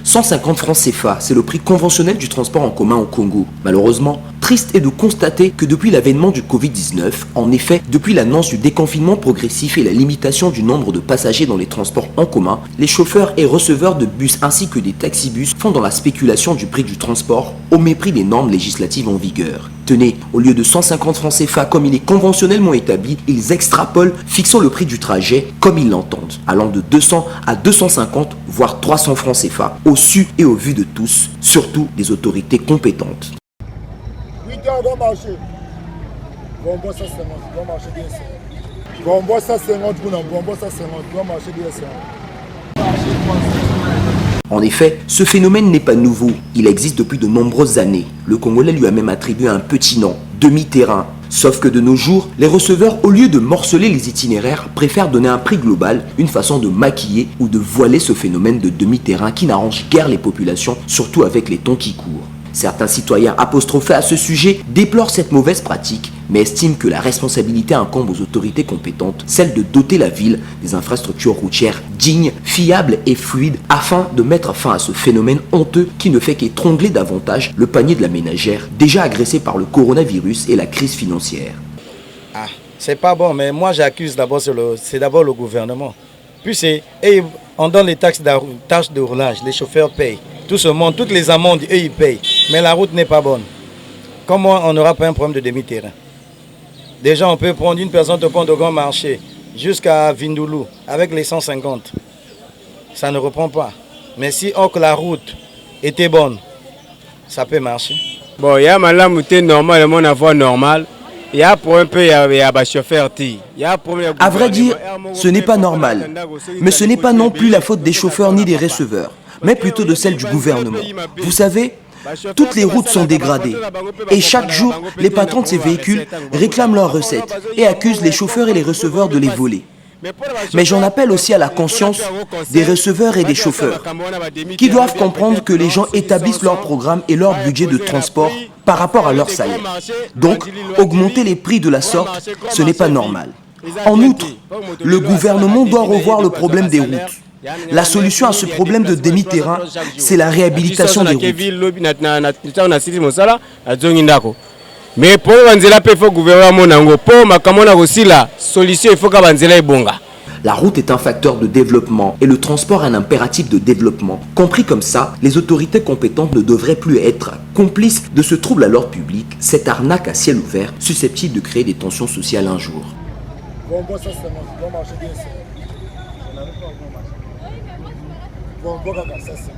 150 francs CFA, c'est le prix conventionnel du transport en commun au Congo. Malheureusement, triste est de constater que depuis l'avènement du Covid-19, en effet, depuis l'annonce du déconfinement progressif et la limitation du nombre de passagers dans les transports en commun, les chauffeurs et receveurs de bus ainsi que des taxibus font dans la spéculation du prix du transport au mépris des normes législatives en vigueur. Tenez, au lieu de 150 francs CFA comme il est conventionnellement établi, ils extrapolent, fixant le prix du trajet comme ils l'entendent, allant de 200 à 250 voire 300 francs CFA, au su et au vu de tous, surtout des autorités compétentes. 8 heures doit marcher. Bon, ça 50, doit marcher bien ça. Bon, ça 50, bon, ça 50, doit marcher bien ça. En effet, ce phénomène n'est pas nouveau, il existe depuis de nombreuses années. Le Congolais lui a même attribué un petit nom, demi-terrain. Sauf que de nos jours, les receveurs, au lieu de morceler les itinéraires, préfèrent donner un prix global, une façon de maquiller ou de voiler ce phénomène de demi-terrain qui n'arrange guère les populations, surtout avec les temps qui courent. Certains citoyens apostrophés à ce sujet déplorent cette mauvaise pratique, mais estiment que la responsabilité incombe aux autorités compétentes, celle de doter la ville des infrastructures routières dignes, fiables et fluides, afin de mettre fin à ce phénomène honteux qui ne fait qu'étrangler davantage le panier de la ménagère, déjà agressé par le coronavirus et la crise financière. Ah, c'est pas bon, mais moi j'accuse d'abord, c'est d'abord le gouvernement. Puis on donne les taxes de roulage, les chauffeurs payent. Tout ce monde, toutes les amendes, eux ils payent. Mais la route n'est pas bonne. Comment on n'aura pas un problème de demi-terrain? Déjà, on peut prendre une personne au pont de Grand Marché jusqu'à Vindoulou avec les 150. Ça ne reprend pas. Mais si la route était bonne, ça peut marcher. Bon, il y a madame qui est normal, mon avoir normal. Il y a pour un peu, il y a chauffeur. À vrai dire, ce n'est pas normal. Mais ce n'est pas non plus la faute des chauffeurs ni des receveurs, mais plutôt de celle du gouvernement. Vous savez, toutes les routes sont dégradées et chaque jour, les patrons de ces véhicules réclament leurs recettes et accusent les chauffeurs et les receveurs de les voler. Mais j'en appelle aussi à la conscience des receveurs et des chauffeurs qui doivent comprendre que les gens établissent leur programme et leur budget de transport par rapport à leur salaire. Donc, augmenter les prix de la sorte, ce n'est pas normal. En outre, le gouvernement doit revoir le problème des routes. La solution à ce problème de demi-terrain, c'est la réhabilitation des routes. Mais pour le gouvernement, solution, il faut que la route est un facteur de développement et le transport un impératif de développement. Compris comme ça, les autorités compétentes ne devraient plus être complices de ce trouble à l'ordre public, cette arnaque à ciel ouvert susceptible de créer des tensions sociales un jour. Bon, ça doit marcher bien ça. Bon, ça c'est